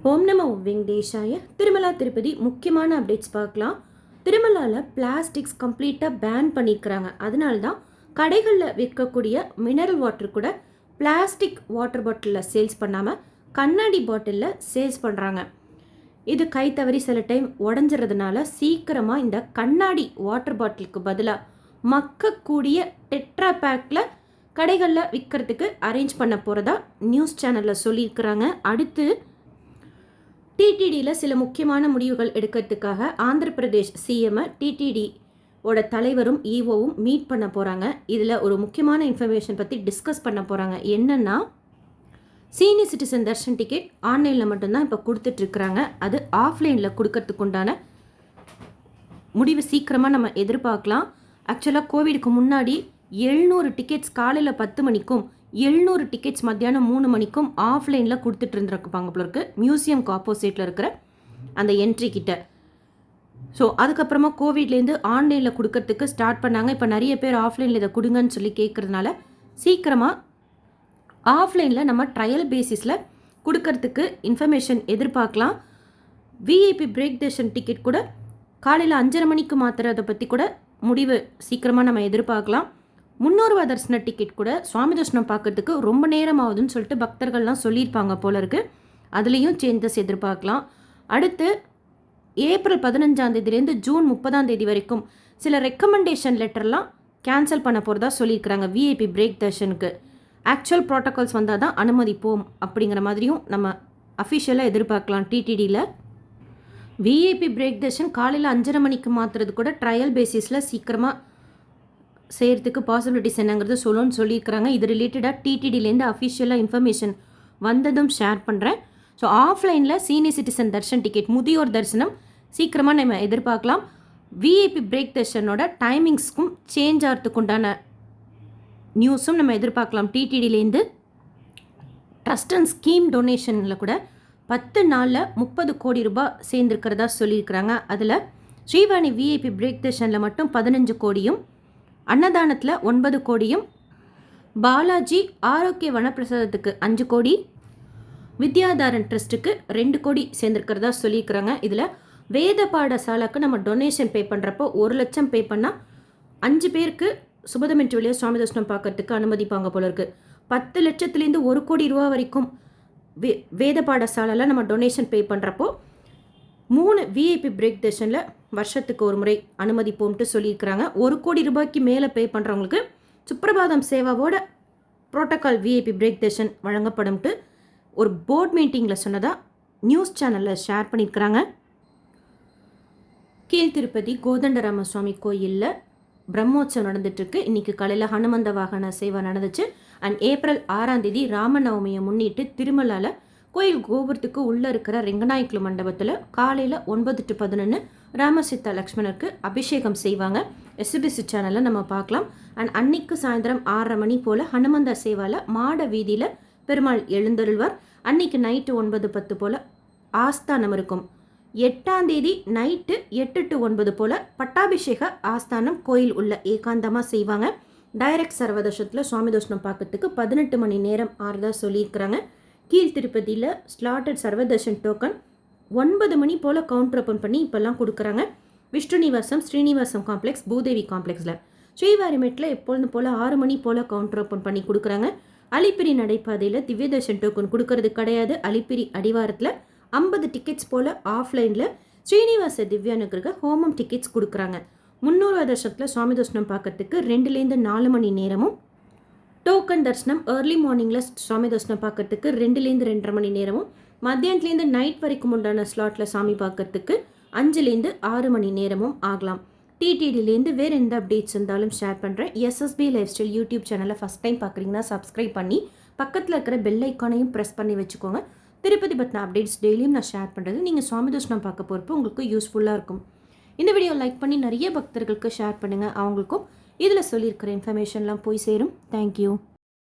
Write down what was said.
ஓம் நமோ வெங்கடேஷாய. திருமலா திருப்பதி முக்கியமான அப்டேட்ஸ் பார்க்கலாம். திருமலாவில் பிளாஸ்டிக்ஸ் கம்ப்ளீட்டாக பேன் பண்ணியிருக்கிறாங்க. அதனால தான் கடைகளில் விற்கக்கூடிய மினரல் வாட்டர் கூட பிளாஸ்டிக் வாட்டர் பாட்டிலில் சேல்ஸ் பண்ணாமல் கண்ணாடி பாட்டிலில் சேல்ஸ் பண்ணுறாங்க. இது கை தவறி சில டைம் உடஞ்சிறதுனால சீக்கிரமாக இந்த கண்ணாடி வாட்டர் பாட்டிலுக்கு பதிலாக மக்கக்கூடிய டெட்ரா பேக்கில் கடைகளில் விற்கிறதுக்கு அரேஞ்ச் பண்ண போகிறதா நியூஸ் சேனலில் சொல்லியிருக்கிறாங்க. அடுத்து டிடிடியில் சில முக்கியமான முடிவுகள் எடுக்கிறதுக்காக ஆந்திர பிரதேஷ் சிஎம்ஐ டிடிடி ஓட தலைவரும் ஈஓவும் மீட் பண்ண போகிறாங்க. இதில் ஒரு முக்கியமான இன்ஃபர்மேஷன் பற்றி டிஸ்கஸ் பண்ண போகிறாங்க. என்னென்னா, சீனியர் சிட்டிசன் தர்ஷன் டிக்கெட் ஆன்லைனில் மட்டும்தான் இப்போ கொடுத்துட்ருக்குறாங்க. அது ஆஃப்லைனில் கொடுக்கறதுக்கு உண்டான முடிவு சீக்கிரமாக நம்ம எதிர்பார்க்கலாம். ஆக்சுவலாக கோவிடுக்கு முன்னாடி 700 டிக்கெட்ஸ் காலையில் 10 மணிக்கும் 700 டிக்கெட்ஸ் மத்தியானம் 3 மணிக்கும் ஆஃப்லைனில் கொடுத்துட்டு இருந்துருப்பாங்க போல இருக்குது, மியூசியம்க்கு ஆப்போசிட்டில் இருக்கிற அந்த என்ட்ரி கிட்ட. ஸோ அதுக்கப்புறமா கோவிட்லேருந்து ஆன்லைனில் கொடுக்கறதுக்கு ஸ்டார்ட் பண்ணாங்க. இப்போ நிறைய பேர் ஆஃப்லைனில் இதை கொடுங்கன்னு சொல்லி கேட்குறதுனால சீக்கிரமாக ஆஃப்லைனில் நம்ம ட்ரையல் பேசிஸில் கொடுக்கறதுக்கு இன்ஃபர்மேஷன் எதிர்பார்க்கலாம். விஐபி பிரேக் தர்ஷன் டிக்கெட் கூட காலையில் 5:30 மணிக்கு மாற்றுறதை பற்றி கூட முடிவு சீக்கிரமாக நம்ம எதிர்பார்க்கலாம். 300 தரிசன டிக்கெட் கூட சுவாமி தர்ஷனம் பார்க்கறதுக்கு ரொம்ப நேரம் ஆகுதுன்னு சொல்லிட்டு பக்தர்கள்லாம் சொல்லியிருப்பாங்க போல இருக்குது. அதுலேயும் சேஞ்சஸ் எதிர்பார்க்கலாம். அடுத்து ஏப்ரல் 15ஆம் தேதியிலேருந்து ஜூன் 30ஆம் தேதி வரைக்கும் சில ரெக்கமெண்டேஷன் லெட்டர்லாம் கேன்சல் பண்ண போகிறதா சொல்லியிருக்கிறாங்க. விஐபி பிரேக் தர்ஷனுக்கு ஆக்சுவல் ப்ரோட்டோகால்ஸ் வந்தால் தான் அனுமதிப்போம் அப்படிங்கிற மாதிரியும் நம்ம அஃபிஷியலாக எதிர்பார்க்கலாம். டிடிடியில் விஐபி பிரேக் தர்ஷன் காலையில் 5:30 மணிக்கு மாற்றுறது கூட ட்ரையல் பேசிஸில் சீக்கிரமாக செய்கிறதுக்கு பாசிபிலிட்டிஸ் என்னங்கிறது சொல்லியிருக்கிறாங்க. இது ரிலேட்டடாக டிடிடிலேருந்து அஃபிஷியலாக இன்ஃபர்மேஷன் வந்ததும் ஷேர் பண்ணுறேன். ஸோ ஆஃப்லைனில் சீனியர் சிட்டிசன் தர்ஷன் டிக்கெட் முதியோர் தரிசனம் சீக்கிரமாக நம்ம எதிர்பார்க்கலாம். விஐபி பிரேக் தர்ஷனோட டைமிங்ஸ்க்கும் சேஞ்ச் ஆகிறதுக்கு உண்டான நியூஸும் நம்ம எதிர்பார்க்கலாம். டிடிடிலேருந்து ட்ரஸ்ட் அண்ட் ஸ்கீம் டொனேஷனில் கூட 10 நாளில் 30 கோடி ரூபாய் சேர்ந்துருக்கிறதா சொல்லியிருக்கிறாங்க. அதில் ஸ்ரீவாணி விஐபி பிரேக் தர்ஷனில் மட்டும் 15 கோடியும், அன்னதானத்தில் 9 கோடியும், பாலாஜி ஆரோக்கிய வனப்பிரசாதத்துக்கு 5 கோடி, வித்யாதாரன் ட்ரஸ்ட்டுக்கு 2 கோடி சேர்ந்துருக்கிறதா சொல்லியிருக்கிறாங்க. இதில் வேத பாடசாலைக்கு நம்ம டொனேஷன் பே பண்ணுறப்போ 1 லட்சம் பே பண்ணால் 5 பேருக்கு சுபதமின்றி வழியாக சுவாமி தர்ஷனம் பார்க்கறதுக்கு அனுமதிப்பாங்க போல இருக்குது. 10 லட்சத்துலேருந்து 1 கோடி ரூபா வரைக்கும் வேத பாடசாலையில் நம்ம டொனேஷன் பே பண்ணுறப்போ 3 விஐபி பிரேக் தர்ஷனில் வருஷத்துக்கு ஒரு முறை அனுமதிப்போம்ட்டு சொல்லியிருக்கிறாங்க. 1 கோடி ரூபாய்க்கு மேலே பே பண்ணுறவங்களுக்கு சுப்ரபாதம் சேவாவோட புரோட்டோகால் விஐபி பிரேக் தர்ஷன் வழங்கப்படும்ட்டு ஒரு போர்ட் மீட்டிங்கில் சொன்னதாக நியூஸ் சேனலில் ஷேர் பண்ணியிருக்கிறாங்க. கீழ்த்திருப்பதி கோதண்டராம சுவாமி கோயிலில் பிரம்மோற்சவம் நடந்துட்டுருக்கு. இன்றைக்கி காலையில் ஹனுமந்த வாகன சேவை நடந்துச்சு. அண்ட் ஏப்ரல் 6ஆம் தேதி ராமநவமியை முன்னிட்டு திருமலாவில் கோயில் கோபுரத்துக்கு உள்ளே இருக்கிற ரெங்கநாயக்குளு மண்டபத்தில் காலையில் 9 to 11 ராமசித்தா லக்ஷ்மணருக்கு அபிஷேகம் செய்வாங்க. எஸ்பிசி சேனலில் நம்ம பார்க்கலாம். அண்ட் அன்னைக்கு சாயந்தரம் 6:30 மணி போல் ஹனுமந்த சேவாவில் மாட வீதியில் பெருமாள் எழுந்தருள்வார். அன்னைக்கு நைட்டு 9:10 போல் ஆஸ்தானம் இருக்கும். 8ஆம் தேதி நைட்டு 8 to 9 போல் பட்டாபிஷேக ஆஸ்தானம் கோயில் உள்ள ஏகாந்தமாக செய்வாங்க. டைரக்ட் சர்வதர்ஷனத்தில் சுவாமி தர்ஷனம் பார்க்கறதுக்கு 18 மணி நேரம் ஆறுதா சொல்லியிருக்கிறாங்க. கீழ்த்திருப்பதியில் ஸ்லாட்டட் சர்வதர்ஷன் டோக்கன் 9 மணி போல் கவுண்டர் ஓப்பன் பண்ணி இப்போல்லாம் கொடுக்குறாங்க. விஷ்ணுநிவாசம் ஸ்ரீனிவாசம் காம்ப்ளெக்ஸ் பூதேவி காம்ப்ளெக்ஸில், ஸ்ரீவாரிமேட்டில் எப்பொழுதும் போல் 6 மணி போல் கவுண்டர் ஓப்பன் பண்ணி கொடுக்குறாங்க. அலிப்பிரி நடைபாதையில் திவ்ய தர்ஷன் டோக்கன் கொடுக்கறது கிடையாது. அலிப்பிரி அடிவாரத்தில் 50 டிக்கெட்ஸ் போல் ஆஃப்லைனில் ஸ்ரீனிவாச திவ்யானுக்கு ஹோமம் டிக்கெட்ஸ் கொடுக்குறாங்க. 300 தர்ஷனத்தில் சுவாமி தர்ஷனம் பார்க்கறதுக்கு 2லேருந்து 4 மணி நேரமும், டோக்கன் தர்ஷனம் ஏர்லி மார்னிங்கில் சுவாமி தர்ஷனம் பார்க்கறதுக்கு 2லேருந்து 2:30 மணி நேரமும், மத்தியானத்துலேருந்து நைட் வரைக்கும் உண்டான ஸ்லாட்டில் சாமி பார்க்கறதுக்கு 5லேருந்து 6 மணி நேரமும் ஆகலாம். டிடிடிலேருந்து வேறு எந்த அப்டேட்ஸ் இருந்தாலும் ஷேர் பண்ணுறேன். எஸ்எஸ்பி லைஃப் ஸ்டைல் யூடியூப் சேனலை ஃபஸ்ட் டைம் பார்க்குறீங்கன்னா சப்ஸ்கிரைப் பண்ணி பக்கத்தில் இருக்கிற பெல் ஐக்கானையும் ப்ரெஸ் பண்ணி வச்சுக்கோங்க. திருப்பதி பற்றின அப்டேட்ஸ் டெய்லியும் நான் ஷேர் பண்ணுறது நீங்கள் சுவாமி தர்ஷனம் பார்க்க போகிறப்போ உங்களுக்கு யூஸ்ஃபுல்லாக இருக்கும். இந்த வீடியோ லைக் பண்ணி நிறைய பக்தர்களுக்கு ஷேர் பண்ணுங்கள். அவங்களுக்கும் இதில் சொல்லியிருக்கிற இன்ஃபர்மேஷன்லாம் போய் சேரும். தேங்க்யூ.